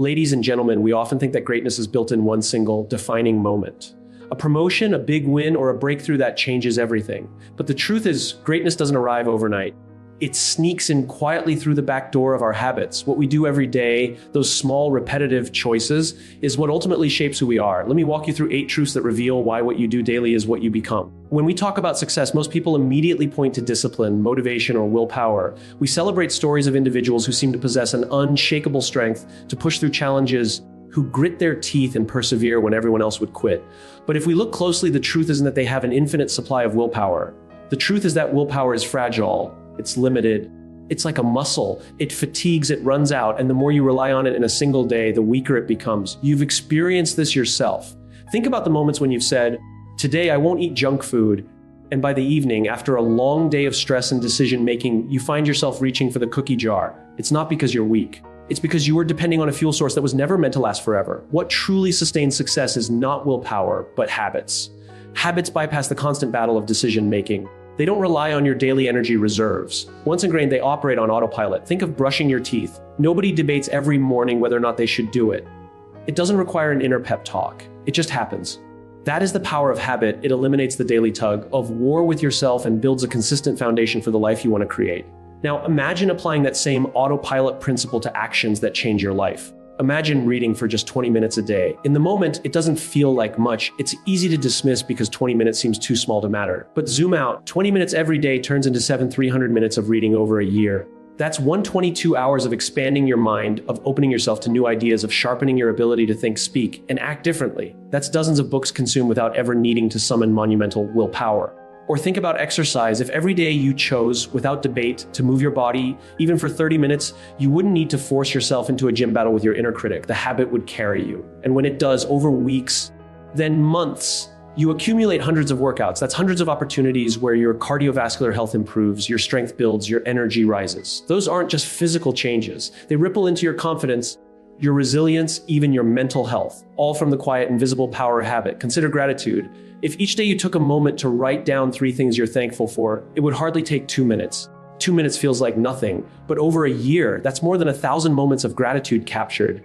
Ladies and gentlemen, we often think that greatness is built in one single defining moment. A promotion, a big win, or a breakthrough that changes everything. But the truth is, greatness doesn't arrive overnight. It sneaks in quietly through the back door of our habits. What we do every day, those small repetitive choices, is what ultimately shapes who we are. Let me walk you through 8 truths that reveal why what you do daily is what you become. When we talk about success, most people immediately point to discipline, motivation, or willpower. We celebrate stories of individuals who seem to possess an unshakable strength to push through challenges, who grit their teeth and persevere when everyone else would quit. But if we look closely, the truth isn't that they have an infinite supply of willpower. The truth is that willpower is fragile. It's limited. It's like a muscle. It fatigues, it runs out, and the more you rely on it in a single day, the weaker it becomes. You've experienced this yourself. Think about the moments when you've said, "Today I won't eat junk food," and by the evening, after a long day of stress and decision-making, you find yourself reaching for the cookie jar. It's not because you're weak. It's because you were depending on a fuel source that was never meant to last forever. What truly sustains success is not willpower, but habits. Habits bypass the constant battle of decision-making. They don't rely on your daily energy reserves. Once ingrained, they operate on autopilot. Think of brushing your teeth. Nobody debates every morning whether or not they should do it. It doesn't require an inner pep talk. It just happens. That is the power of habit. It eliminates the daily tug of war with yourself and builds a consistent foundation for the life you want to create. Now, imagine applying that same autopilot principle to actions that change your life. Imagine reading for just 20 minutes a day. In the moment, it doesn't feel like much. It's easy to dismiss because 20 minutes seems too small to matter. But zoom out, 20 minutes every day turns into 300 minutes of reading over a year. That's 122 hours of expanding your mind, of opening yourself to new ideas, of sharpening your ability to think, speak, and act differently. That's dozens of books consumed without ever needing to summon monumental willpower. Or think about exercise. If every day you chose, without debate, to move your body, even for 30 minutes, you wouldn't need to force yourself into a gym battle with your inner critic. The habit would carry you. And when it does, over weeks, then months, you accumulate hundreds of workouts. That's hundreds of opportunities where your cardiovascular health improves, your strength builds, your energy rises. Those aren't just physical changes. They ripple into your confidence, your resilience, even your mental health, all from the quiet, invisible power of habit. Consider gratitude. If each day you took a moment to write down 3 things you're thankful for, it would hardly take 2 minutes. 2 minutes feels like nothing, but over a year, that's more than 1,000 moments of gratitude captured.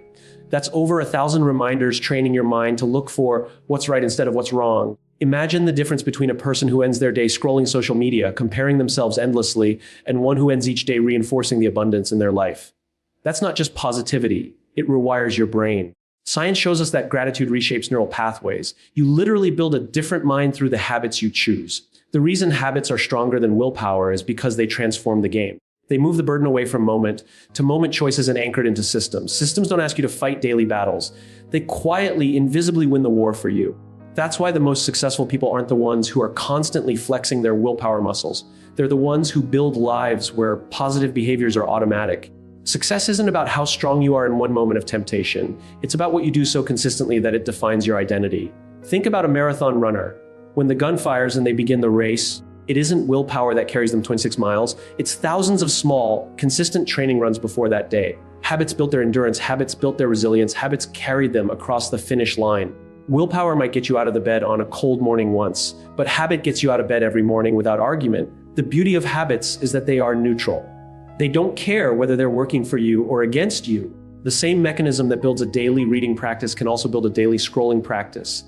That's over 1,000 reminders training your mind to look for what's right instead of what's wrong. Imagine the difference between a person who ends their day scrolling social media, comparing themselves endlessly, and one who ends each day reinforcing the abundance in their life. That's not just positivity. It rewires your brain. Science shows us that gratitude reshapes neural pathways. You literally build a different mind through the habits you choose. The reason habits are stronger than willpower is because they transform the game. They move the burden away from moment to moment choices and anchored into systems. Systems don't ask you to fight daily battles. They quietly, invisibly win the war for you. That's why the most successful people aren't the ones who are constantly flexing their willpower muscles. They're the ones who build lives where positive behaviors are automatic. Success isn't about how strong you are in one moment of temptation. It's about what you do so consistently that it defines your identity. Think about a marathon runner. When the gun fires and they begin the race, it isn't willpower that carries them 26 miles. It's thousands of small, consistent training runs before that day. Habits built their endurance, habits built their resilience, habits carried them across the finish line. Willpower might get you out of the bed on a cold morning once, but habit gets you out of bed every morning without argument. The beauty of habits is that they are neutral. They don't care whether they're working for you or against you. The same mechanism that builds a daily reading practice can also build a daily scrolling practice.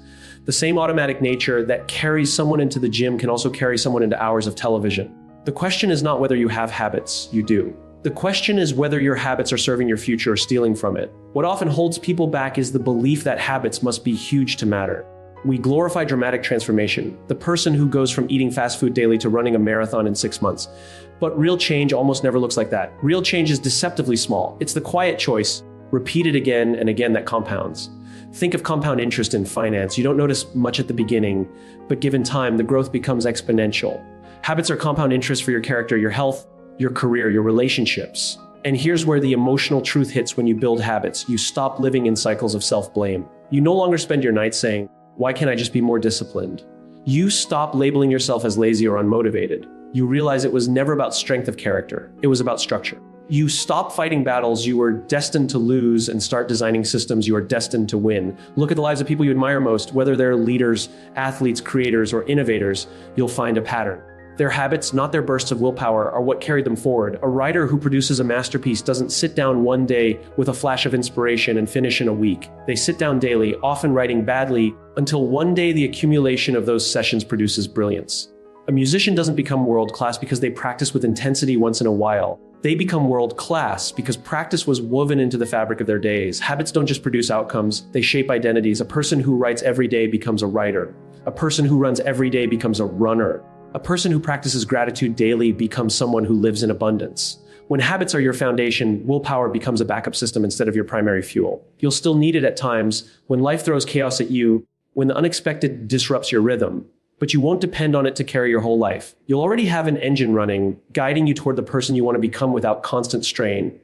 The same automatic nature that carries someone into the gym can also carry someone into hours of television. The question is not whether you have habits, you do. The question is whether your habits are serving your future or stealing from it. What often holds people back is the belief that habits must be huge to matter. We glorify dramatic transformation, the person who goes from eating fast food daily to running a marathon in 6 months. But real change almost never looks like that. Real change is deceptively small. It's the quiet choice, repeated again and again, that compounds. Think of compound interest in finance. You don't notice much at the beginning, but given time, the growth becomes exponential. Habits are compound interest for your character, your health, your career, your relationships. And here's where the emotional truth hits when you build habits. You stop living in cycles of self-blame. You no longer spend your nights saying, "Why can't I just be more disciplined?" You stop labeling yourself as lazy or unmotivated. You realize it was never about strength of character. It was about structure. You stop fighting battles you were destined to lose and start designing systems you are destined to win. Look at the lives of people you admire most, whether they're leaders, athletes, creators, or innovators, you'll find a pattern. Their habits, not their bursts of willpower, are what carried them forward. A writer who produces a masterpiece doesn't sit down one day with a flash of inspiration and finish in a week. They sit down daily, often writing badly, until one day the accumulation of those sessions produces brilliance. A musician doesn't become world-class because they practice with intensity once in a while. They become world-class because practice was woven into the fabric of their days. Habits don't just produce outcomes, they shape identities. A person who writes every day becomes a writer. A person who runs every day becomes a runner. A person who practices gratitude daily becomes someone who lives in abundance. When habits are your foundation, willpower becomes a backup system instead of your primary fuel. You'll still need it at times when life throws chaos at you, when the unexpected disrupts your rhythm, but you won't depend on it to carry your whole life. You'll already have an engine running, guiding you toward the person you want to become without constant strain.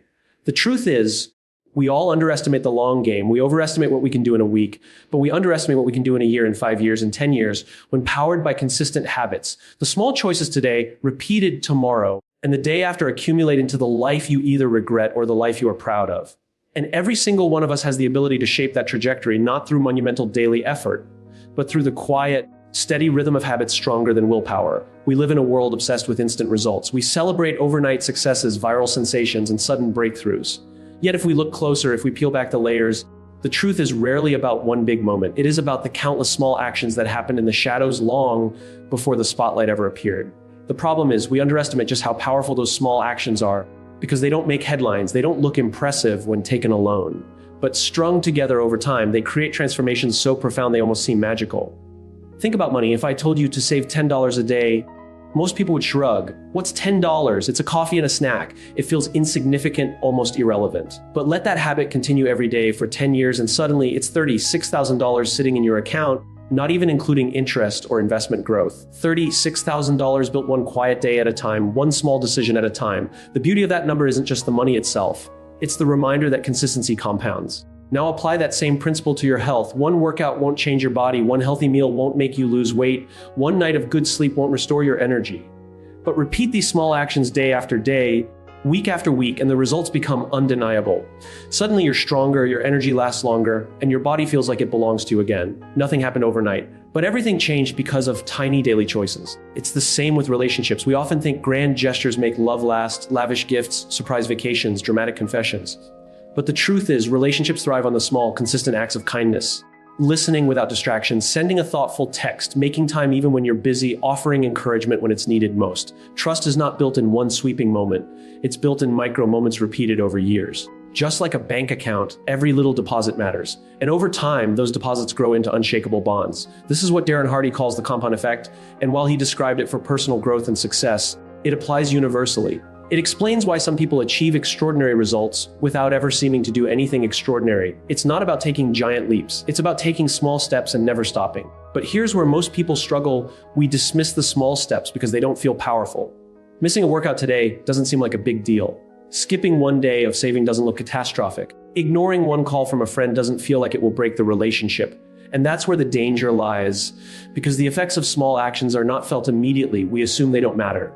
The truth is, we all underestimate the long game. We overestimate what we can do in a week, but we underestimate what we can do in a year, in 5 years, in 10 years, when powered by consistent habits. The small choices today, repeated tomorrow, and the day after accumulate into the life you either regret or the life you are proud of. And every single one of us has the ability to shape that trajectory, not through monumental daily effort, but through the quiet, steady rhythm of habits stronger than willpower. We live in a world obsessed with instant results. We celebrate overnight successes, viral sensations, and sudden breakthroughs. Yet if we look closer, if we peel back the layers, the truth is rarely about one big moment. It is about the countless small actions that happened in the shadows long before the spotlight ever appeared. The problem is we underestimate just how powerful those small actions are because they don't make headlines. They don't look impressive when taken alone. But strung together over time, they create transformations so profound they almost seem magical. Think about money. If I told you to save $10 a day, most people would shrug. What's $10? It's a coffee and a snack. It feels insignificant, almost irrelevant. But let that habit continue every day for 10 years and suddenly it's $36,000 sitting in your account, not even including interest or investment growth. $36,000 built one quiet day at a time, one small decision at a time. The beauty of that number isn't just the money itself. It's the reminder that consistency compounds. Now apply that same principle to your health. One workout won't change your body. One healthy meal won't make you lose weight. One night of good sleep won't restore your energy. But repeat these small actions day after day, week after week, and the results become undeniable. Suddenly you're stronger, your energy lasts longer, and your body feels like it belongs to you again. Nothing happened overnight, but everything changed because of tiny daily choices. It's the same with relationships. We often think grand gestures make love last, lavish gifts, surprise vacations, dramatic confessions. But the truth is, relationships thrive on the small, consistent acts of kindness. Listening without distractions, sending a thoughtful text, making time even when you're busy, offering encouragement when it's needed most. Trust is not built in one sweeping moment. It's built in micro moments repeated over years. Just like a bank account, every little deposit matters. And over time, those deposits grow into unshakable bonds. This is what Darren Hardy calls the compound effect. And while he described it for personal growth and success, it applies universally. It explains why some people achieve extraordinary results without ever seeming to do anything extraordinary. It's not about taking giant leaps. It's about taking small steps and never stopping. But here's where most people struggle. We dismiss the small steps because they don't feel powerful. Missing a workout today doesn't seem like a big deal. Skipping one day of saving doesn't look catastrophic. Ignoring one call from a friend doesn't feel like it will break the relationship. And that's where the danger lies, because the effects of small actions are not felt immediately. We assume they don't matter.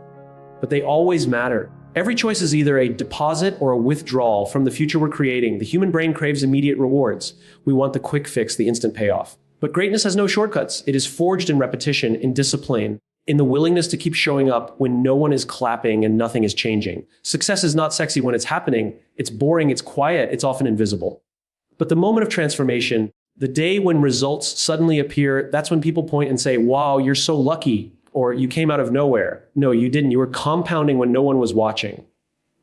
But they always matter. Every choice is either a deposit or a withdrawal from the future we're creating. The human brain craves immediate rewards. We want the quick fix, the instant payoff. But greatness has no shortcuts. It is forged in repetition, in discipline, in the willingness to keep showing up when no one is clapping and nothing is changing. Success is not sexy when it's happening. It's boring, it's quiet, it's often invisible. But the moment of transformation, the day when results suddenly appear, that's when people point and say, wow, you're so lucky. Or you came out of nowhere. No, you didn't. You were compounding when no one was watching.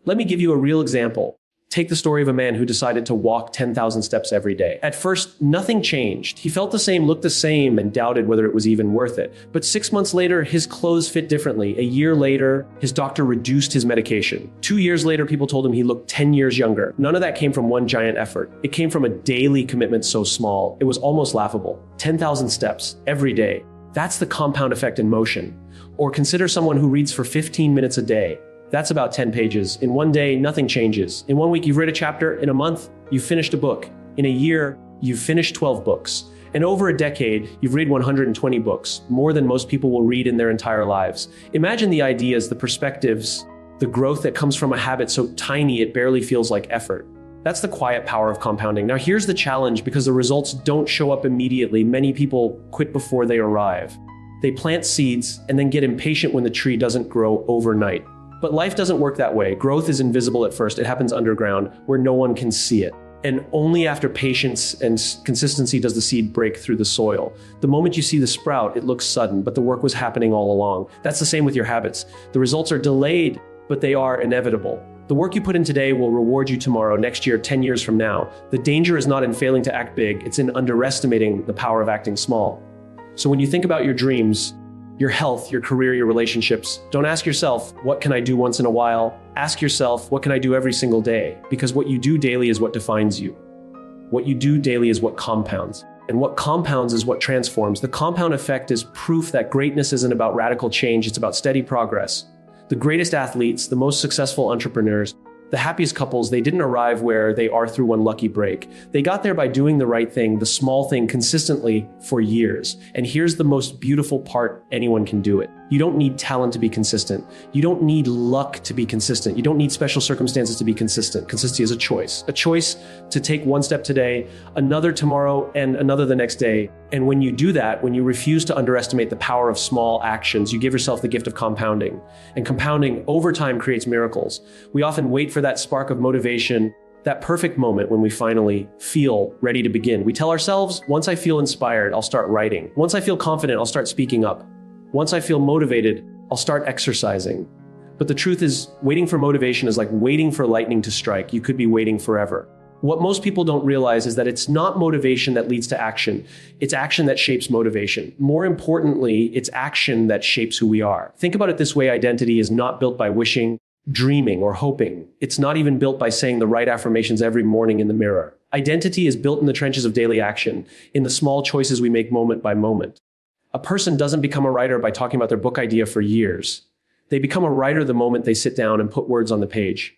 Let me give you a real example. Take the story of a man who decided to walk 10,000 steps every day. At first, nothing changed. He felt the same, looked the same, and doubted whether it was even worth it. But 6 months later, his clothes fit differently. A year later, his doctor reduced his medication. 2 years later, people told him he looked 10 years younger. None of that came from one giant effort. It came from a daily commitment so small, it was almost laughable. 10,000 steps every day. That's the compound effect in motion. Or consider someone who reads for 15 minutes a day. That's about 10 pages. In one day, nothing changes. In 1 week, you've read a chapter. In a month, you've finished a book. In a year, you've finished 12 books. And over a decade, you've read 120 books, more than most people will read in their entire lives. Imagine the ideas, the perspectives, the growth that comes from a habit so tiny it barely feels like effort. That's the quiet power of compounding. Now here's the challenge, because the results don't show up immediately. Many people quit before they arrive. They plant seeds and then get impatient when the tree doesn't grow overnight. But life doesn't work that way. Growth is invisible at first. It happens underground where no one can see it. And only after patience and consistency does the seed break through the soil. The moment you see the sprout, it looks sudden, but the work was happening all along. That's the same with your habits. The results are delayed, but they are inevitable. The work you put in today will reward you tomorrow, next year, 10 years from now. The danger is not in failing to act big, it's in underestimating the power of acting small. So when you think about your dreams, your health, your career, your relationships, don't ask yourself, what can I do once in a while? Ask yourself, what can I do every single day? Because what you do daily is what defines you. What you do daily is what compounds. And what compounds is what transforms. The compound effect is proof that greatness isn't about radical change, it's about steady progress. The greatest athletes, the most successful entrepreneurs, the happiest couples, they didn't arrive where they are through one lucky break. They got there by doing the right thing, the small thing, consistently for years. And here's the most beautiful part: anyone can do it. You don't need talent to be consistent. You don't need luck to be consistent. You don't need special circumstances to be consistent. Consistency is a choice to take one step today, another tomorrow, and another the next day. And when you do that, when you refuse to underestimate the power of small actions, you give yourself the gift of compounding. And compounding over time creates miracles. We often wait for that spark of motivation, that perfect moment when we finally feel ready to begin. We tell ourselves, once I feel inspired, I'll start writing. Once I feel confident, I'll start speaking up. Once I feel motivated, I'll start exercising. But the truth is, waiting for motivation is like waiting for lightning to strike. You could be waiting forever. What most people don't realize is that it's not motivation that leads to action. It's action that shapes motivation. More importantly, it's action that shapes who we are. Think about it this way: identity is not built by wishing, dreaming, or hoping. It's not even built by saying the right affirmations every morning in the mirror. Identity is built in the trenches of daily action, in the small choices we make moment by moment. A person doesn't become a writer by talking about their book idea for years. They become a writer the moment they sit down and put words on the page.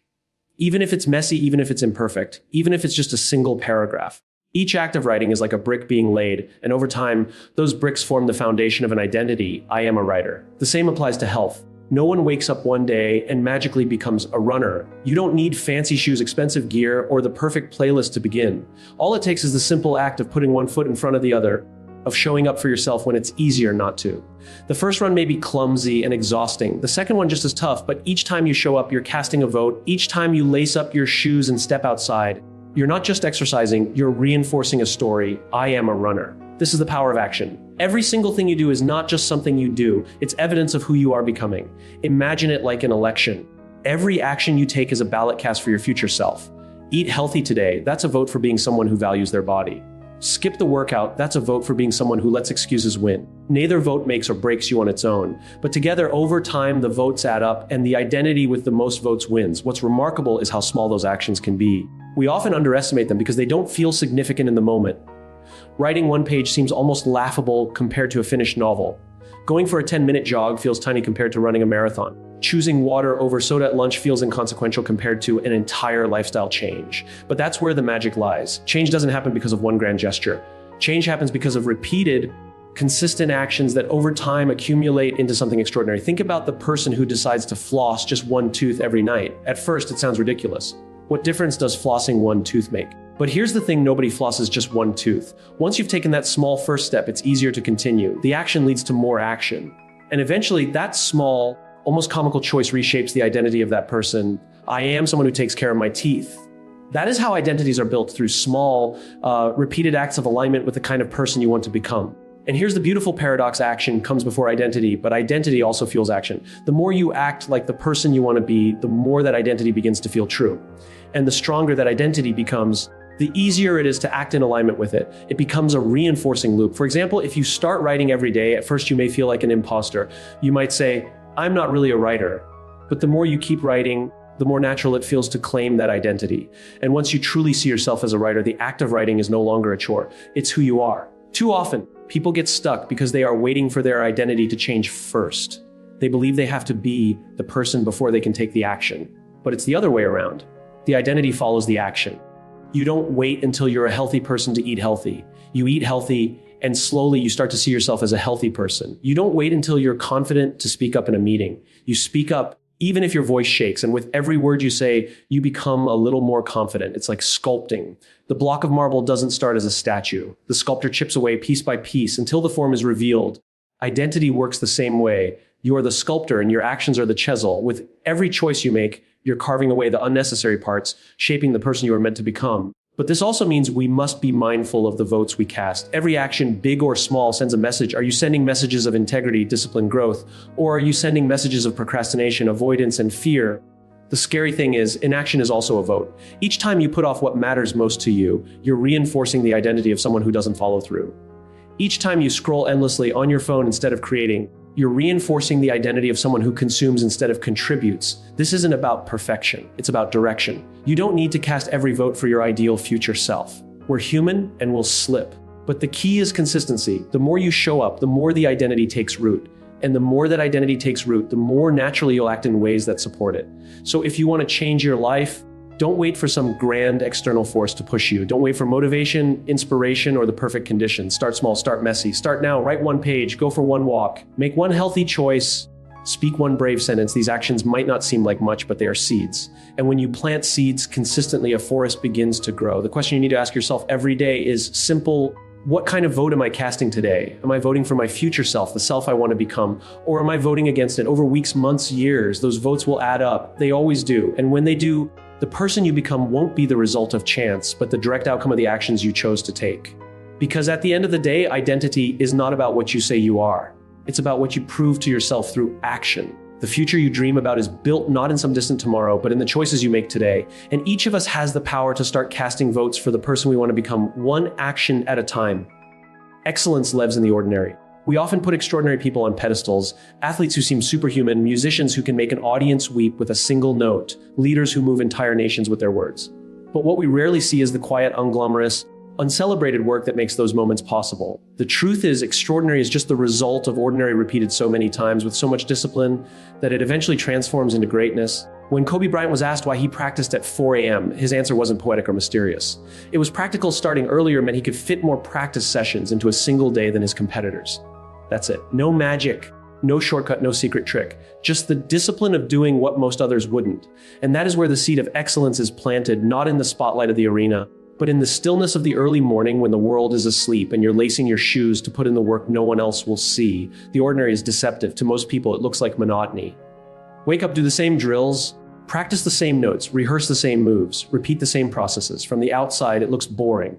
Even if it's messy, even if it's imperfect, even if it's just a single paragraph. Each act of writing is like a brick being laid, and over time, those bricks form the foundation of an identity. I am a writer. The same applies to health. No one wakes up one day and magically becomes a runner. You don't need fancy shoes, expensive gear, or the perfect playlist to begin. All it takes is the simple act of putting one foot in front of the other, of showing up for yourself when it's easier not to. The first run may be clumsy and exhausting. The second one just as tough, but each time you show up, you're casting a vote. Each time you lace up your shoes and step outside, you're not just exercising, you're reinforcing a story. I am a runner. This is the power of action. Every single thing you do is not just something you do, it's evidence of who you are becoming. Imagine it like an election. Every action you take is a ballot cast for your future self. Eat healthy today, that's a vote for being someone who values their body. Skip the workout, that's a vote for being someone who lets excuses win. Neither vote makes or breaks you on its own, but together over time the votes add up and the identity with the most votes wins. What's remarkable is how small those actions can be. We often underestimate them because they don't feel significant in the moment. Writing one page seems almost laughable compared to a finished novel. Going for a 10-minute jog feels tiny compared to running a marathon. Choosing water over soda at lunch feels inconsequential compared to an entire lifestyle change. But that's where the magic lies. Change doesn't happen because of one grand gesture. Change happens because of repeated, consistent actions that over time accumulate into something extraordinary. Think about the person who decides to floss just one tooth every night. At first, it sounds ridiculous. What difference does flossing one tooth make? But here's the thing: nobody flosses just one tooth. Once you've taken that small first step, it's easier to continue. The action leads to more action. And eventually, that small, almost comical choice reshapes the identity of that person. I am someone who takes care of my teeth. That is how identities are built, through small, repeated acts of alignment with the kind of person you want to become. And here's the beautiful paradox: action comes before identity, but identity also fuels action. The more you act like the person you want to be, the more that identity begins to feel true. And the stronger that identity becomes, the easier it is to act in alignment with it. It becomes a reinforcing loop. For example, if you start writing every day, at first you may feel like an imposter. You might say, I'm not really a writer. But the more you keep writing, the more natural it feels to claim that identity. And once you truly see yourself as a writer, the act of writing is no longer a chore. It's who you are. Too often, people get stuck because they are waiting for their identity to change first. They believe they have to be the person before they can take the action. But it's the other way around. The identity follows the action. You don't wait until you're a healthy person to eat healthy. You eat healthy, and slowly you start to see yourself as a healthy person. You don't wait until you're confident to speak up in a meeting. You speak up even if your voice shakes, and with every word you say, you become a little more confident. It's like sculpting. The block of marble doesn't start as a statue. The sculptor chips away piece by piece until the form is revealed. Identity works the same way. You are the sculptor and your actions are the chisel. With every choice you make, you're carving away the unnecessary parts, shaping the person you are meant to become. But this also means we must be mindful of the votes we cast. Every action, big or small, sends a message. Are you sending messages of integrity, discipline, growth? Or are you sending messages of procrastination, avoidance, and fear? The scary thing is, inaction is also a vote. Each time you put off what matters most to you, you're reinforcing the identity of someone who doesn't follow through. Each time you scroll endlessly on your phone instead of creating, you're reinforcing the identity of someone who consumes instead of contributes. This isn't about perfection, it's about direction. You don't need to cast every vote for your ideal future self. We're human and we'll slip. But the key is consistency. The more you show up, the more the identity takes root. And the more that identity takes root, the more naturally you'll act in ways that support it. So if you want to change your life, don't wait for some grand external force to push you. Don't wait for motivation, inspiration, or the perfect conditions. Start small, start messy. Start now, write one page, go for one walk, make one healthy choice, speak one brave sentence. These actions might not seem like much, but they are seeds. And when you plant seeds consistently, a forest begins to grow. The question you need to ask yourself every day is simple. What kind of vote am I casting today? Am I voting for my future self, the self I want to become? Or am I voting against it? Over weeks, months, years, those votes will add up. They always do. And when they do, the person you become won't be the result of chance, but the direct outcome of the actions you chose to take. Because at the end of the day, identity is not about what you say you are. It's about what you prove to yourself through action. The future you dream about is built not in some distant tomorrow, but in the choices you make today. And each of us has the power to start casting votes for the person we want to become, one action at a time. Excellence lives in the ordinary. We often put extraordinary people on pedestals, athletes who seem superhuman, musicians who can make an audience weep with a single note, leaders who move entire nations with their words. But what we rarely see is the quiet, unglamorous, uncelebrated work that makes those moments possible. The truth is, extraordinary is just the result of ordinary repeated so many times with so much discipline that it eventually transforms into greatness. When Kobe Bryant was asked why he practiced at 4 a.m., his answer wasn't poetic or mysterious. It was practical. Starting earlier meant he could fit more practice sessions into a single day than his competitors. That's it. No magic, no shortcut, no secret trick. Just the discipline of doing what most others wouldn't. And that is where the seed of excellence is planted, not in the spotlight of the arena, but in the stillness of the early morning when the world is asleep and you're lacing your shoes to put in the work no one else will see. The ordinary is deceptive. To most people, it looks like monotony. Wake up, do the same drills, practice the same notes, rehearse the same moves, repeat the same processes. From the outside, it looks boring.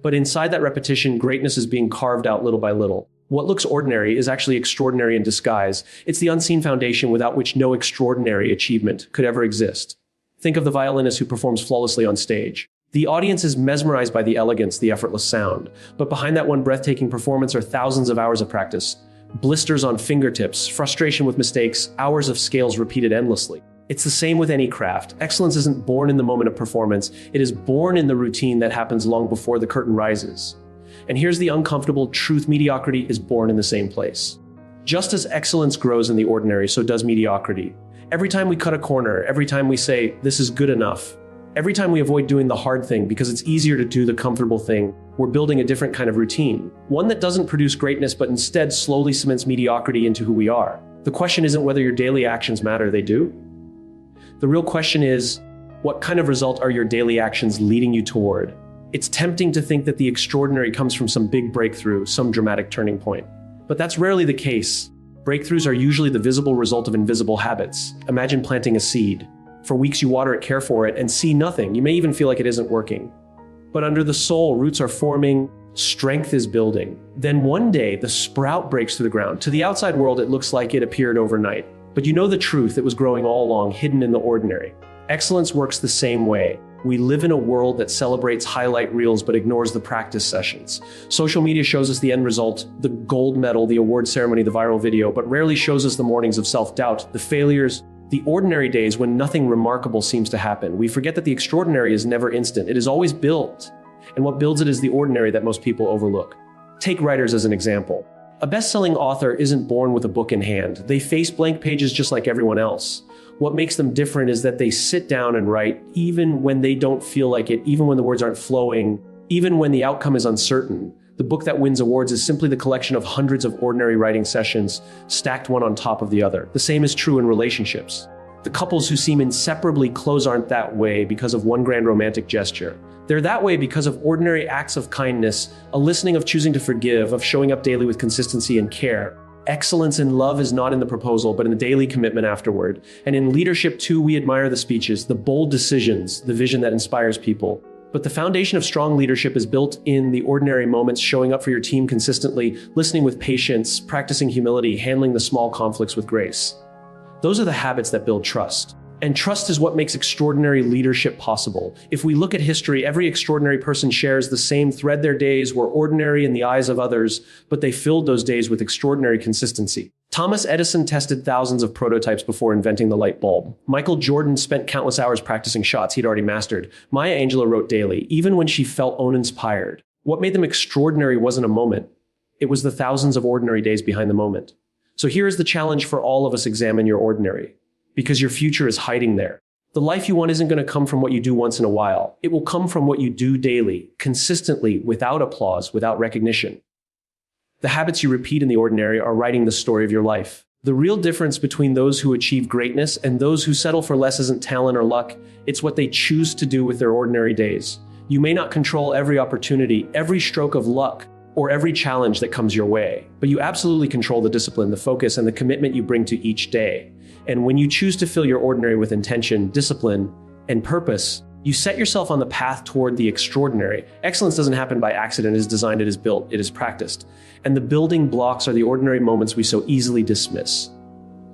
But inside that repetition, greatness is being carved out little by little. What looks ordinary is actually extraordinary in disguise. It's the unseen foundation without which no extraordinary achievement could ever exist. Think of the violinist who performs flawlessly on stage. The audience is mesmerized by the elegance, the effortless sound. But behind that one breathtaking performance are thousands of hours of practice. Blisters on fingertips, frustration with mistakes, hours of scales repeated endlessly. It's the same with any craft. Excellence isn't born in the moment of performance. It is born in the routine that happens long before the curtain rises. And here's the uncomfortable truth: mediocrity is born in the same place. Just as excellence grows in the ordinary, so does mediocrity. Every time we cut a corner, every time we say, this is good enough, every time we avoid doing the hard thing because it's easier to do the comfortable thing, we're building a different kind of routine. One that doesn't produce greatness, but instead slowly cements mediocrity into who we are. The question isn't whether your daily actions matter, they do. The real question is, what kind of result are your daily actions leading you toward? It's tempting to think that the extraordinary comes from some big breakthrough, some dramatic turning point. But that's rarely the case. Breakthroughs are usually the visible result of invisible habits. Imagine planting a seed. For weeks you water it, care for it, and see nothing. You may even feel like it isn't working. But under the soil, roots are forming, strength is building. Then one day, the sprout breaks through the ground. To the outside world, it looks like it appeared overnight. But you know the truth, it was growing all along, hidden in the ordinary. Excellence works the same way. We live in a world that celebrates highlight reels but ignores the practice sessions. Social media shows us the end result, the gold medal, the award ceremony, the viral video, but rarely shows us the mornings of self-doubt, the failures, the ordinary days when nothing remarkable seems to happen. We forget that the extraordinary is never instant. It is always built. And what builds it is the ordinary that most people overlook. Take writers as an example. A best-selling author isn't born with a book in hand. They face blank pages just like everyone else. What makes them different is that they sit down and write even when they don't feel like it, even when the words aren't flowing, even when the outcome is uncertain. The book that wins awards is simply the collection of hundreds of ordinary writing sessions, stacked one on top of the other. The same is true in relationships. The couples who seem inseparably close aren't that way because of one grand romantic gesture. They're that way because of ordinary acts of kindness, a listening, of choosing to forgive, of showing up daily with consistency and care. Excellence in love is not in the proposal, but in the daily commitment afterward. And in leadership too, we admire the speeches, the bold decisions, the vision that inspires people. But the foundation of strong leadership is built in the ordinary moments, showing up for your team consistently, listening with patience, practicing humility, handling the small conflicts with grace. Those are the habits that build trust. And trust is what makes extraordinary leadership possible. If we look at history, every extraordinary person shares the same thread. Their days were ordinary in the eyes of others, but they filled those days with extraordinary consistency. Thomas Edison tested thousands of prototypes before inventing the light bulb. Michael Jordan spent countless hours practicing shots he'd already mastered. Maya Angelou wrote daily, even when she felt uninspired. What made them extraordinary wasn't a moment. It was the thousands of ordinary days behind the moment. So here is the challenge for all of us: examine your ordinary. Because your future is hiding there. The life you want isn't going to come from what you do once in a while. It will come from what you do daily, consistently, without applause, without recognition. The habits you repeat in the ordinary are writing the story of your life. The real difference between those who achieve greatness and those who settle for less isn't talent or luck. It's what they choose to do with their ordinary days. You may not control every opportunity, every stroke of luck, or every challenge that comes your way, but you absolutely control the discipline, the focus, and the commitment you bring to each day. And when you choose to fill your ordinary with intention, discipline, and purpose, you set yourself on the path toward the extraordinary. Excellence doesn't happen by accident. It is designed, it is built, it is practiced. And the building blocks are the ordinary moments we so easily dismiss.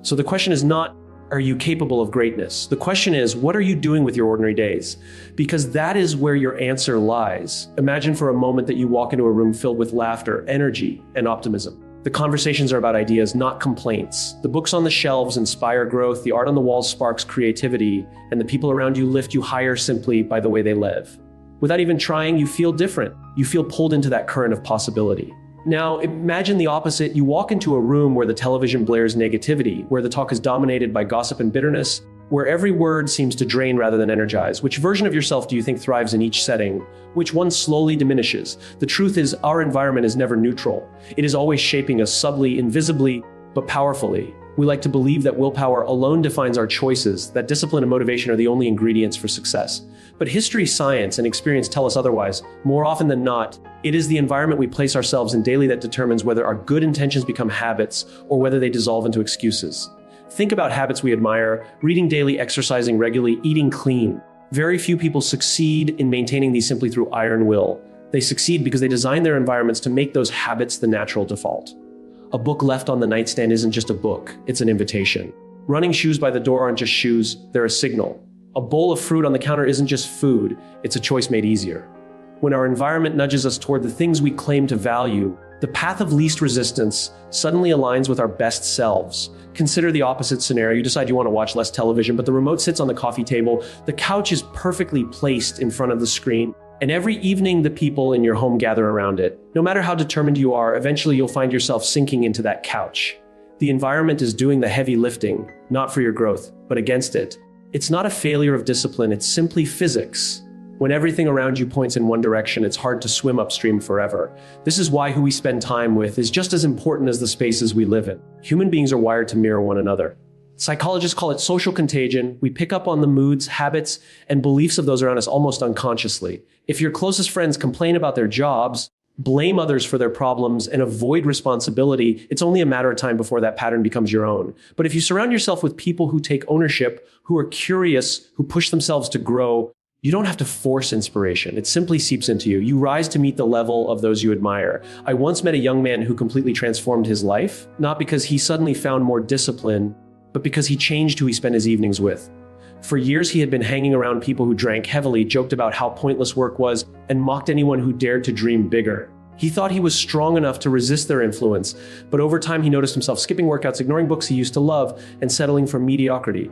So the question is not, are you capable of greatness? The question is, what are you doing with your ordinary days? Because that is where your answer lies. Imagine for a moment that you walk into a room filled with laughter, energy, and optimism. The conversations are about ideas, not complaints. The books on the shelves inspire growth, the art on the walls sparks creativity, and the people around you lift you higher simply by the way they live. Without even trying, you feel different. You feel pulled into that current of possibility. Now, imagine the opposite. You walk into a room where the television blares negativity, where the talk is dominated by gossip and bitterness, where every word seems to drain rather than energize. Which version of yourself do you think thrives in each setting? Which one slowly diminishes? The truth is, our environment is never neutral. It is always shaping us subtly, invisibly, but powerfully. We like to believe that willpower alone defines our choices, that discipline and motivation are the only ingredients for success. But history, science, and experience tell us otherwise. More often than not, it is the environment we place ourselves in daily that determines whether our good intentions become habits or whether they dissolve into excuses. Think about habits we admire: reading daily, exercising regularly, eating clean. Very few people succeed in maintaining these simply through iron will. They succeed because they design their environments to make those habits the natural default. A book left on the nightstand isn't just a book, it's an invitation. Running shoes by the door aren't just shoes, they're a signal. A bowl of fruit on the counter isn't just food, it's a choice made easier. When our environment nudges us toward the things we claim to value, the path of least resistance suddenly aligns with our best selves. Consider the opposite scenario. You decide you want to watch less television, but the remote sits on the coffee table. The couch is perfectly placed in front of the screen, and every evening the people in your home gather around it. No matter how determined you are, eventually you'll find yourself sinking into that couch. The environment is doing the heavy lifting, not for your growth, but against it. It's not a failure of discipline, it's simply physics. When everything around you points in one direction, it's hard to swim upstream forever. This is why who we spend time with is just as important as the spaces we live in. Human beings are wired to mirror one another. Psychologists call it social contagion. We pick up on the moods, habits, and beliefs of those around us almost unconsciously. If your closest friends complain about their jobs, blame others for their problems, and avoid responsibility, it's only a matter of time before that pattern becomes your own. But if you surround yourself with people who take ownership, who are curious, who push themselves to grow, you don't have to force inspiration. It simply seeps into you. You rise to meet the level of those you admire. I once met a young man who completely transformed his life, not because he suddenly found more discipline, but because he changed who he spent his evenings with. For years, he had been hanging around people who drank heavily, joked about how pointless work was, and mocked anyone who dared to dream bigger. He thought he was strong enough to resist their influence, but over time he noticed himself skipping workouts, ignoring books he used to love, and settling for mediocrity.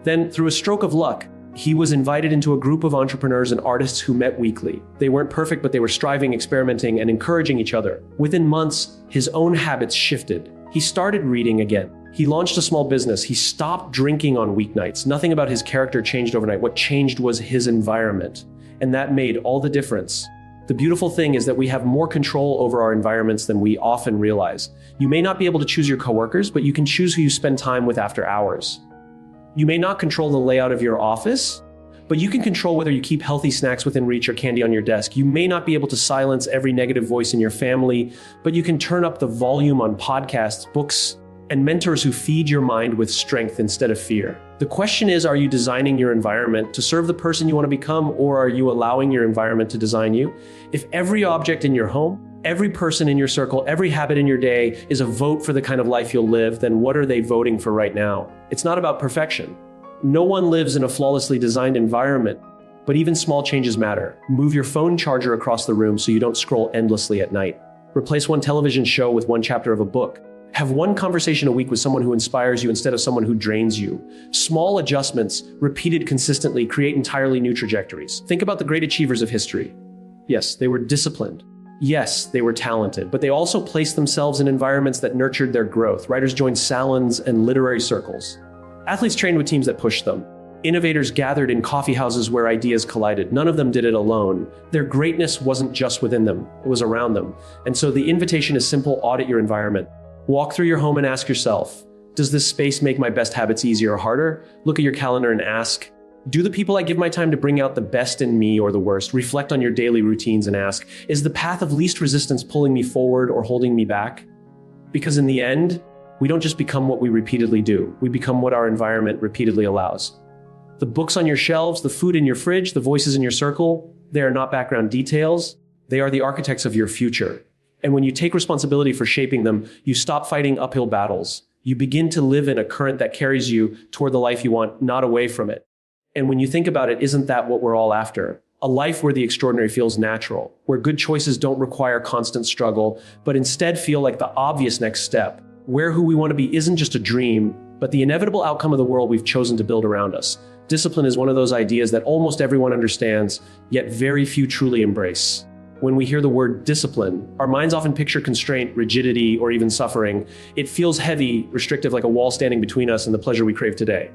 Then, through a stroke of luck, he was invited into a group of entrepreneurs and artists who met weekly. They weren't perfect, but they were striving, experimenting, and encouraging each other. Within months, his own habits shifted. He started reading again. He launched a small business. He stopped drinking on weeknights. Nothing about his character changed overnight. What changed was his environment. And that made all the difference. The beautiful thing is that we have more control over our environments than we often realize. You may not be able to choose your coworkers, but you can choose who you spend time with after hours. You may not control the layout of your office, But you can control whether you keep healthy snacks within reach or candy on your desk. You may not be able to silence every negative voice in your family, but you can turn up the volume on podcasts, books, and mentors who feed your mind with strength instead of fear. The question is, are you designing your environment to serve the person you want to become, or are you allowing your environment to design you? If every object in your home, every person in your circle, every habit in your day is a vote for the kind of life you'll live, then what are they voting for right now? It's not about perfection. No one lives in a flawlessly designed environment, but even small changes matter. Move your phone charger across the room so you don't scroll endlessly at night. Replace one television show with one chapter of a book. Have one conversation a week with someone who inspires you instead of someone who drains you. Small adjustments, repeated consistently, create entirely new trajectories. Think about the great achievers of history. Yes, they were disciplined. Yes, they were talented, but they also placed themselves in environments that nurtured their growth. Writers joined salons and literary circles. Athletes trained with teams that pushed them. Innovators gathered in coffee houses where ideas collided. None of them did it alone. Their greatness wasn't just within them, it was around them. And so the invitation is simple: audit your environment. Walk through your home and ask yourself, does this space make my best habits easier or harder? Look at your calendar and ask, do the people I give my time to bring out the best in me or the worst? Reflect on your daily routines and ask, is the path of least resistance pulling me forward or holding me back? Because in the end, we don't just become what we repeatedly do. We become what our environment repeatedly allows. The books on your shelves, the food in your fridge, the voices in your circle, they are not background details. They are the architects of your future. And when you take responsibility for shaping them, you stop fighting uphill battles. You begin to live in a current that carries you toward the life you want, not away from it. And when you think about it, isn't that what we're all after? A life where the extraordinary feels natural, where good choices don't require constant struggle, but instead feel like the obvious next step, where who we want to be isn't just a dream, but the inevitable outcome of the world we've chosen to build around us. Discipline is one of those ideas that almost everyone understands, yet very few truly embrace. When we hear the word discipline, our minds often picture constraint, rigidity, or even suffering. It feels heavy, restrictive, like a wall standing between us and the pleasure we crave today.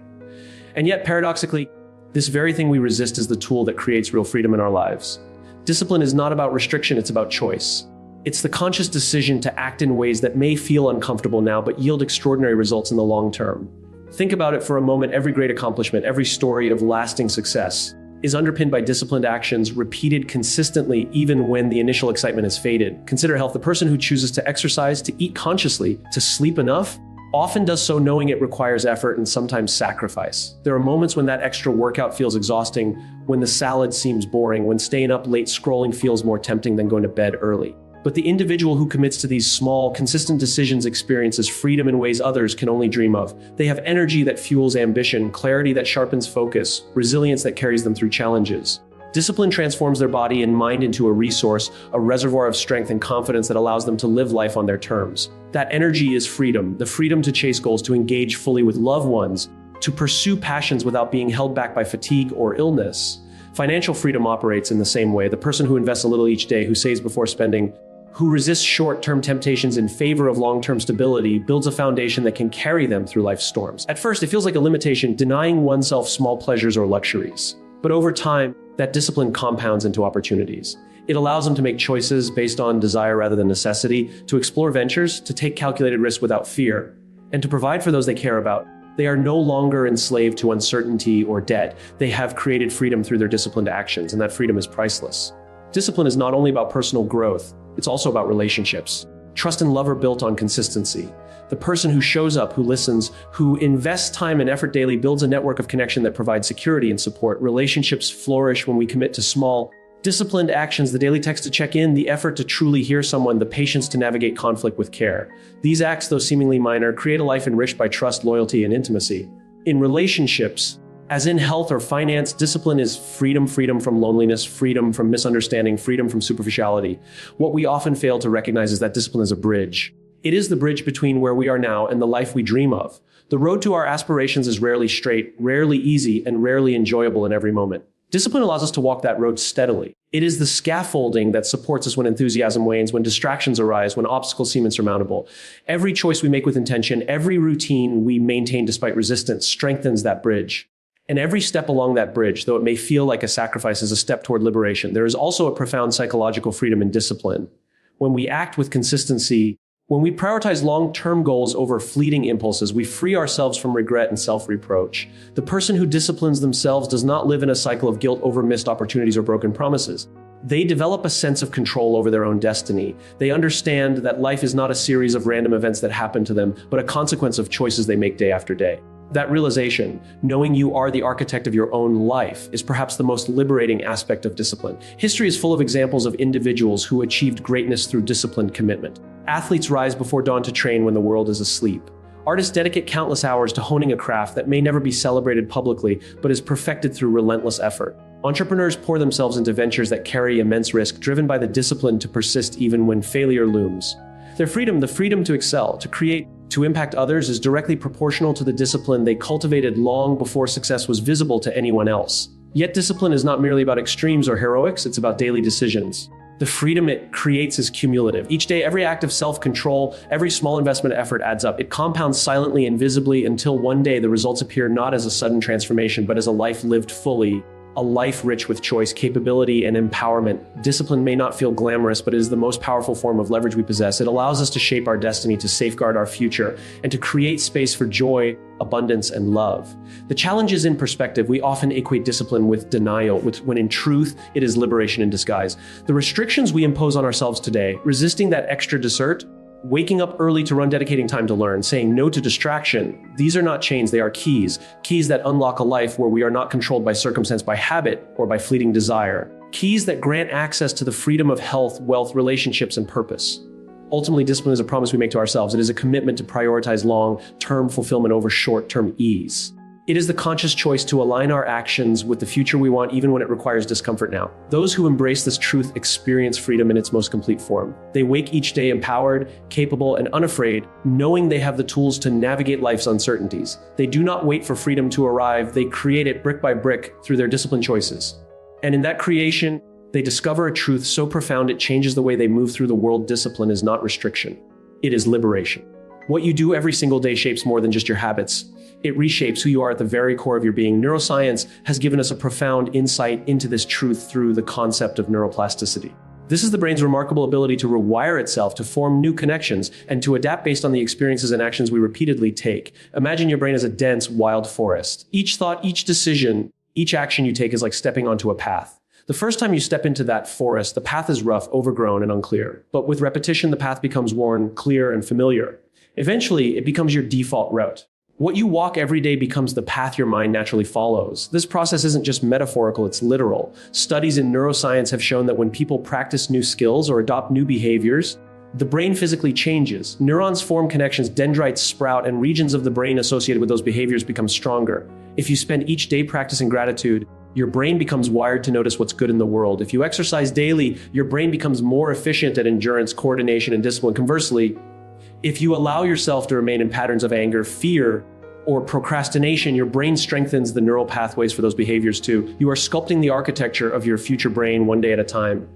And yet, paradoxically, this very thing we resist is the tool that creates real freedom in our lives. Discipline is not about restriction, it's about choice. It's the conscious decision to act in ways that may feel uncomfortable now, but yield extraordinary results in the long term. Think about it for a moment. Every great accomplishment, every story of lasting success is underpinned by disciplined actions repeated consistently, even when the initial excitement has faded. Consider health. The person who chooses to exercise, to eat consciously, to sleep enough, often does so knowing it requires effort and sometimes sacrifice. There are moments when that extra workout feels exhausting, when the salad seems boring, when staying up late scrolling feels more tempting than going to bed early. But the individual who commits to these small, consistent decisions experiences freedom in ways others can only dream of. They have energy that fuels ambition, clarity that sharpens focus, resilience that carries them through challenges. Discipline transforms their body and mind into a resource, a reservoir of strength and confidence that allows them to live life on their terms. That energy is freedom, the freedom to chase goals, to engage fully with loved ones, to pursue passions without being held back by fatigue or illness. Financial freedom operates in the same way. The person who invests a little each day, who saves before spending, who resists short-term temptations in favor of long-term stability, builds a foundation that can carry them through life's storms. At first, it feels like a limitation, denying oneself small pleasures or luxuries. But over time, that discipline compounds into opportunities. It allows them to make choices based on desire rather than necessity, to explore ventures, to take calculated risks without fear, and to provide for those they care about. They are no longer enslaved to uncertainty or debt. They have created freedom through their disciplined actions, and that freedom is priceless. Discipline is not only about personal growth, it's also about relationships. Trust and love are built on consistency. The person who shows up, who listens, who invests time and effort daily builds a network of connection that provides security and support. Relationships flourish when we commit to small, disciplined actions: the daily text to check in, the effort to truly hear someone, the patience to navigate conflict with care. These acts, though seemingly minor, create a life enriched by trust, loyalty, and intimacy. In relationships, as in health or finance, discipline is freedom from loneliness, freedom from misunderstanding, freedom from superficiality. What we often fail to recognize is that discipline is a bridge. It is the bridge between where we are now and the life we dream of. The road to our aspirations is rarely straight, rarely easy, and rarely enjoyable in every moment. Discipline allows us to walk that road steadily. It is the scaffolding that supports us when enthusiasm wanes, when distractions arise, when obstacles seem insurmountable. Every choice we make with intention, every routine we maintain despite resistance, strengthens that bridge. And every step along that bridge, though it may feel like a sacrifice, is a step toward liberation. There is also a profound psychological freedom in discipline. When we act with consistency, When we prioritize long-term goals over fleeting impulses, we free ourselves from regret and self-reproach. The person who disciplines themselves does not live in a cycle of guilt over missed opportunities or broken promises. They develop a sense of control over their own destiny. They understand that life is not a series of random events that happen to them, but a consequence of choices they make day after day. That realization, knowing you are the architect of your own life, is perhaps the most liberating aspect of discipline. History is full of examples of individuals who achieved greatness through disciplined commitment. Athletes rise before dawn to train when the world is asleep. Artists dedicate countless hours to honing a craft that may never be celebrated publicly, but is perfected through relentless effort. Entrepreneurs pour themselves into ventures that carry immense risk, driven by the discipline to persist even when failure looms. Their freedom, the freedom to excel, to create, to impact others, is directly proportional to the discipline they cultivated long before success was visible to anyone else. Yet discipline is not merely about extremes or heroics, it's about daily decisions. The freedom it creates is cumulative. Each day, every act of self-control, every small investment effort adds up. It compounds silently and visibly until one day the results appear not as a sudden transformation, but as a life lived fully, a life rich with choice, capability, and empowerment. Discipline may not feel glamorous, but it is the most powerful form of leverage we possess. It allows us to shape our destiny, to safeguard our future, and to create space for joy, abundance, and love. The challenge is in perspective. We often equate discipline with denial, when in truth, it is liberation in disguise. The restrictions we impose on ourselves today, resisting that extra dessert, waking up early to run, dedicating time to learn, saying no to distraction, these are not chains, they are keys. Keys that unlock a life where we are not controlled by circumstance, by habit, or by fleeting desire. Keys that grant access to the freedom of health, wealth, relationships, and purpose. Ultimately, discipline is a promise we make to ourselves. It is a commitment to prioritize long-term fulfillment over short-term ease. It is the conscious choice to align our actions with the future we want, even when it requires discomfort now. Those who embrace this truth experience freedom in its most complete form. They wake each day empowered, capable, and unafraid, knowing they have the tools to navigate life's uncertainties. They do not wait for freedom to arrive. They create it brick by brick through their disciplined choices. And in that creation, they discover a truth so profound it changes the way they move through the world. Discipline is not restriction. It is liberation. What you do every single day shapes more than just your habits. It reshapes who you are at the very core of your being. Neuroscience has given us a profound insight into this truth through the concept of neuroplasticity. This is the brain's remarkable ability to rewire itself, to form new connections, and to adapt based on the experiences and actions we repeatedly take. Imagine your brain as a dense, wild forest. Each thought, each decision, each action you take is like stepping onto a path. The first time you step into that forest, the path is rough, overgrown, and unclear. But with repetition, the path becomes worn, clear, and familiar. Eventually, it becomes your default route. What you walk every day becomes the path your mind naturally follows. This process isn't just metaphorical, it's literal. Studies in neuroscience have shown that when people practice new skills or adopt new behaviors, the brain physically changes. Neurons form connections, dendrites sprout, and regions of the brain associated with those behaviors become stronger. If you spend each day practicing gratitude, your brain becomes wired to notice what's good in the world. If you exercise daily, your brain becomes more efficient at endurance, coordination, and discipline. Conversely, if you allow yourself to remain in patterns of anger, fear, or procrastination, your brain strengthens the neural pathways for those behaviors too. You are sculpting the architecture of your future brain one day at a time.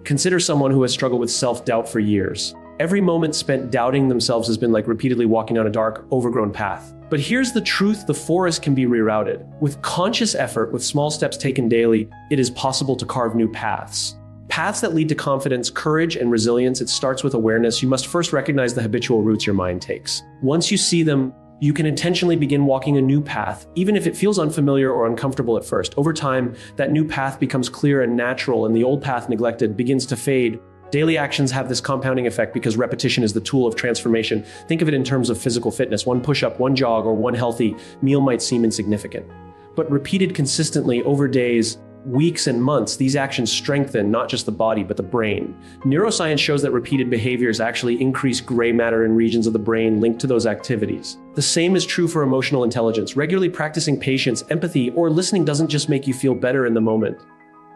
Consider someone who has struggled with self-doubt for years. Every moment spent doubting themselves has been like repeatedly walking down a dark, overgrown path. But here's the truth: the forest can be rerouted. With conscious effort, with small steps taken daily, it is possible to carve new paths. Paths that lead to confidence, courage, and resilience. It starts with awareness. You must first recognize the habitual routes your mind takes. Once you see them, you can intentionally begin walking a new path, even if it feels unfamiliar or uncomfortable at first. Over time, that new path becomes clear and natural, and the old path, neglected, begins to fade. Daily actions have this compounding effect because repetition is the tool of transformation. Think of it in terms of physical fitness. One push-up, one jog, or one healthy meal might seem insignificant. But repeated consistently over days, weeks, and months, these actions strengthen not just the body, but the brain. Neuroscience shows that repeated behaviors actually increase gray matter in regions of the brain linked to those activities. The same is true for emotional intelligence. Regularly practicing patience, empathy, or listening doesn't just make you feel better in the moment.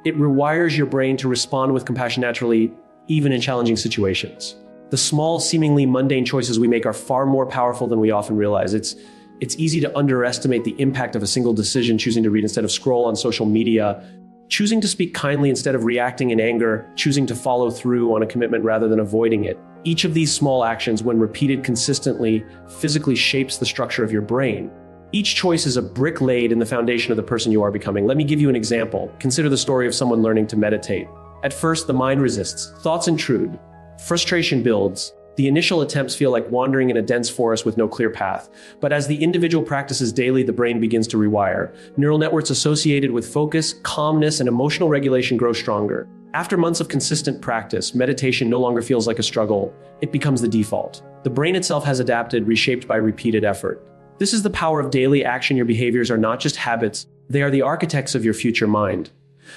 It rewires your brain to respond with compassion naturally, even in challenging situations. The small, seemingly mundane choices we make are far more powerful than we often realize. It's easy to underestimate the impact of a single decision: choosing to read instead of scroll on social media, choosing to speak kindly instead of reacting in anger, choosing to follow through on a commitment rather than avoiding it. Each of these small actions, when repeated consistently, physically shapes the structure of your brain. Each choice is a brick laid in the foundation of the person you are becoming. Let me give you an example. Consider the story of someone learning to meditate. At first, the mind resists. Thoughts intrude. Frustration builds. The initial attempts feel like wandering in a dense forest with no clear path. But as the individual practices daily, the brain begins to rewire. Neural networks associated with focus, calmness, and emotional regulation grow stronger. After months of consistent practice, meditation no longer feels like a struggle. It becomes the default. The brain itself has adapted, reshaped by repeated effort. This is the power of daily action. Your behaviors are not just habits, they are the architects of your future mind.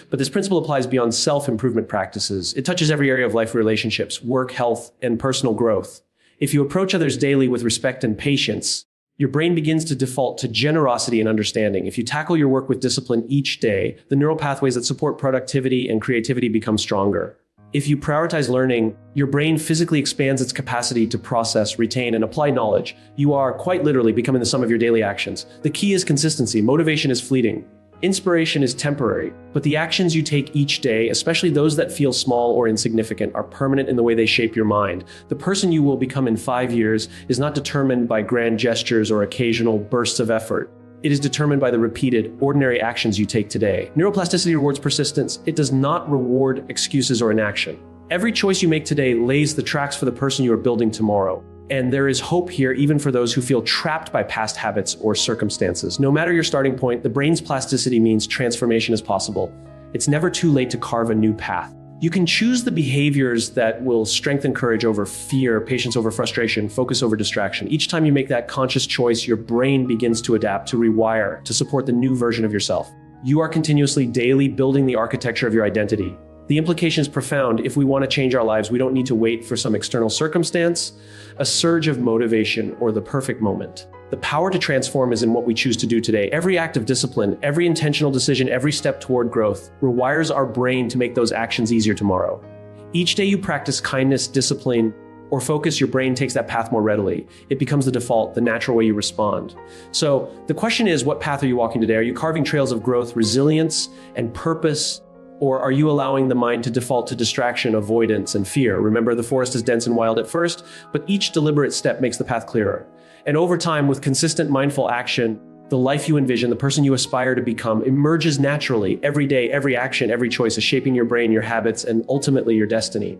But this principle applies beyond self-improvement practices. It touches every area of life: relationships, work, health, and personal growth. If you approach others daily with respect and patience, your brain begins to default to generosity and understanding. If you tackle your work with discipline each day, the neural pathways that support productivity and creativity become stronger. If you prioritize learning, your brain physically expands its capacity to process, retain, and apply knowledge. You are quite literally becoming the sum of your daily actions. The key is consistency. Motivation is fleeting. Inspiration is temporary, but the actions you take each day, especially those that feel small or insignificant, are permanent in the way they shape your mind. The person you will become in 5 years is not determined by grand gestures or occasional bursts of effort. It is determined by the repeated, ordinary actions you take today. Neuroplasticity rewards persistence. It does not reward excuses or inaction. Every choice you make today lays the tracks for the person you are building tomorrow. And there is hope here even for those who feel trapped by past habits or circumstances. No matter your starting point, the brain's plasticity means transformation is possible. It's never too late to carve a new path. You can choose the behaviors that will strengthen courage over fear, patience over frustration, focus over distraction. Each time you make that conscious choice, your brain begins to adapt, to rewire, to support the new version of yourself. You are continuously, daily building the architecture of your identity. The implication is profound. If we want to change our lives, we don't need to wait for some external circumstance, a surge of motivation, or the perfect moment. The power to transform is in what we choose to do today. Every act of discipline, every intentional decision, every step toward growth rewires our brain to make those actions easier tomorrow. Each day you practice kindness, discipline, or focus, your brain takes that path more readily. It becomes the default, the natural way you respond. So the question is, what path are you walking today? Are you carving trails of growth, resilience, and purpose? Or are you allowing the mind to default to distraction, avoidance, and fear? Remember, the forest is dense and wild at first, but each deliberate step makes the path clearer. And over time, with consistent mindful action, the life you envision, the person you aspire to become, emerges naturally. Every day, every action, every choice is shaping your brain, your habits, and ultimately your destiny.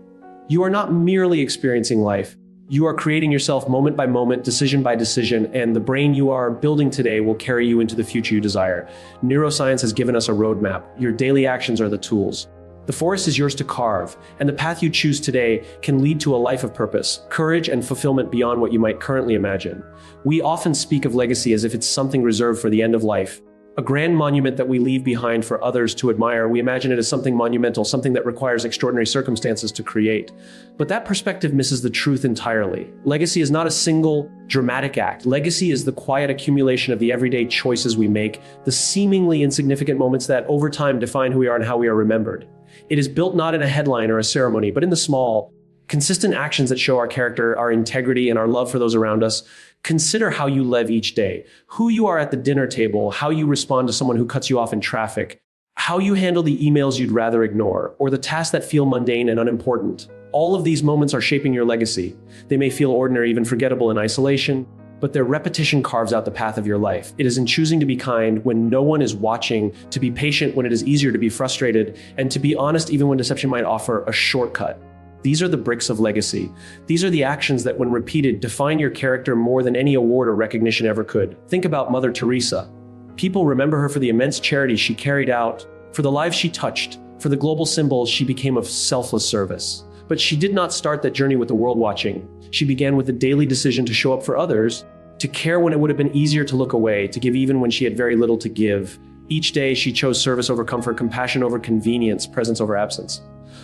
You are not merely experiencing life. You are creating yourself moment by moment, decision by decision, and the brain you are building today will carry you into the future you desire. Neuroscience has given us a roadmap. Your daily actions are the tools. The forest is yours to carve, and the path you choose today can lead to a life of purpose, courage, and fulfillment beyond what you might currently imagine. We often speak of legacy as if it's something reserved for the end of life. A grand monument that we leave behind for others to admire. We imagine it as something monumental, something that requires extraordinary circumstances to create. But that perspective misses the truth entirely. Legacy is not a single dramatic act. Legacy is the quiet accumulation of the everyday choices we make, the seemingly insignificant moments that over time define who we are and how we are remembered. It is built not in a headline or a ceremony, but in the small, consistent actions that show our character, our integrity, and our love for those around us. Consider how you live each day, who you are at the dinner table, how you respond to someone who cuts you off in traffic, how you handle the emails you'd rather ignore, or the tasks that feel mundane and unimportant. All of these moments are shaping your legacy. They may feel ordinary, even forgettable in isolation, but their repetition carves out the path of your life. It is in choosing to be kind when no one is watching, to be patient when it is easier to be frustrated, and to be honest even when deception might offer a shortcut. These are the bricks of legacy. These are the actions that, when repeated, define your character more than any award or recognition ever could. Think about Mother Teresa. People remember her for the immense charity she carried out, for the lives she touched, for the global symbols she became of selfless service. But she did not start that journey with the world watching. She began with the daily decision to show up for others, to care when it would have been easier to look away, to give even when she had very little to give. Each day she chose service over comfort, compassion over convenience, presence over absence.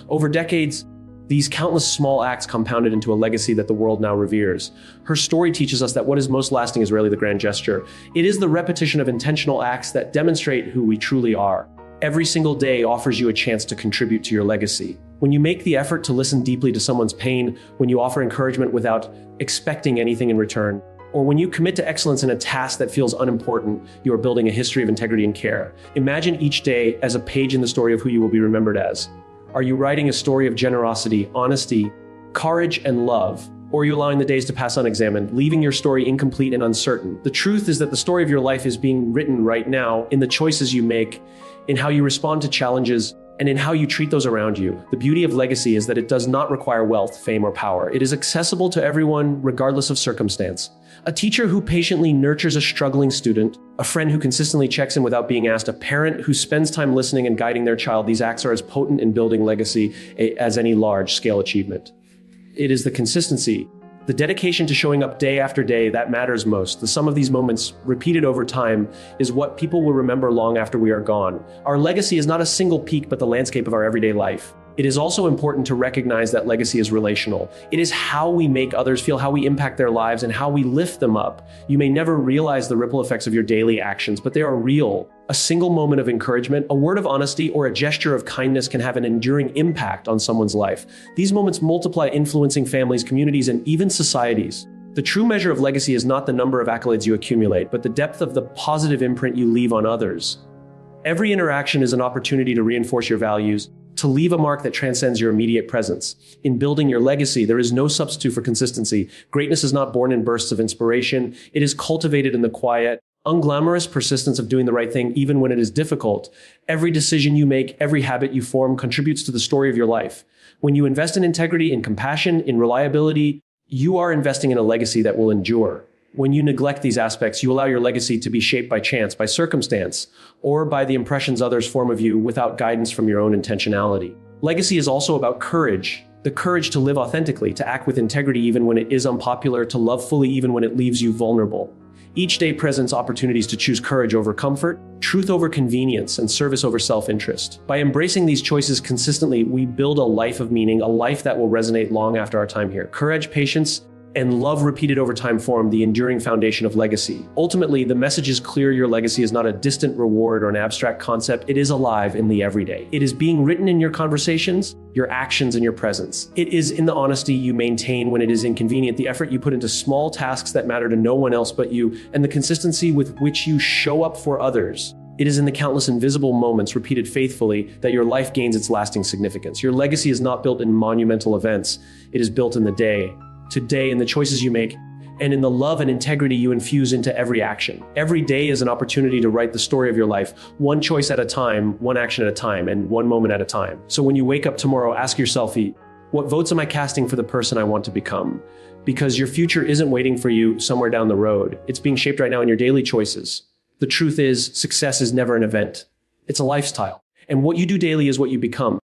Over decades, these countless small acts compounded into a legacy that the world now reveres. Her story teaches us that what is most lasting is rarely the grand gesture. It is the repetition of intentional acts that demonstrate who we truly are. Every single day offers you a chance to contribute to your legacy. When you make the effort to listen deeply to someone's pain, when you offer encouragement without expecting anything in return, or when you commit to excellence in a task that feels unimportant, you are building a history of integrity and care. Imagine each day as a page in the story of who you will be remembered as. Are you writing a story of generosity, honesty, courage, and love? Or are you allowing the days to pass unexamined, leaving your story incomplete and uncertain? The truth is that the story of your life is being written right now in the choices you make, in how you respond to challenges, and in how you treat those around you. The beauty of legacy is that it does not require wealth, fame, or power. It is accessible to everyone, regardless of circumstance. A teacher who patiently nurtures a struggling student, a friend who consistently checks in without being asked, a parent who spends time listening and guiding their child, these acts are as potent in building legacy as any large-scale achievement. It is the consistency, the dedication to showing up day after day that matters most. The sum of these moments, repeated over time, is what people will remember long after we are gone. Our legacy is not a single peak, but the landscape of our everyday life. It is also important to recognize that legacy is relational. It is how we make others feel, how we impact their lives, and how we lift them up. You may never realize the ripple effects of your daily actions, but they are real. A single moment of encouragement, a word of honesty, or a gesture of kindness can have an enduring impact on someone's life. These moments multiply, influencing families, communities, and even societies. The true measure of legacy is not the number of accolades you accumulate, but the depth of the positive imprint you leave on others. Every interaction is an opportunity to reinforce your values, to leave a mark that transcends your immediate presence. In building your legacy, there is no substitute for consistency. Greatness is not born in bursts of inspiration. It is cultivated in the quiet, unglamorous persistence of doing the right thing even when it is difficult. Every decision you make, every habit you form contributes to the story of your life. When you invest in integrity, in compassion, in reliability, you are investing in a legacy that will endure. When you neglect these aspects, you allow your legacy to be shaped by chance, by circumstance, or by the impressions others form of you without guidance from your own intentionality. Legacy is also about courage. The courage to live authentically, to act with integrity even when it is unpopular, to love fully even when it leaves you vulnerable. Each day presents opportunities to choose courage over comfort, truth over convenience, and service over self-interest. By embracing these choices consistently, we build a life of meaning, a life that will resonate long after our time here. Courage, patience, and love repeated over time form the enduring foundation of legacy. Ultimately, the message is clear: your legacy is not a distant reward or an abstract concept. It is alive in the everyday. It is being written in your conversations, your actions, and your presence. It is in the honesty you maintain when it is inconvenient, the effort you put into small tasks that matter to no one else but you, and the consistency with which you show up for others. It is in the countless invisible moments repeated faithfully that your life gains its lasting significance. Your legacy is not built in monumental events. It is built in the day, today, in the choices you make, and in the love and integrity you infuse into every action. Every day is an opportunity to write the story of your life, one choice at a time, one action at a time, and one moment at a time. So when you wake up tomorrow, ask yourself, what votes am I casting for the person I want to become? Because your future isn't waiting for you somewhere down the road. It's being shaped right now in your daily choices. The truth is, success is never an event. It's a lifestyle. And what you do daily is what you become.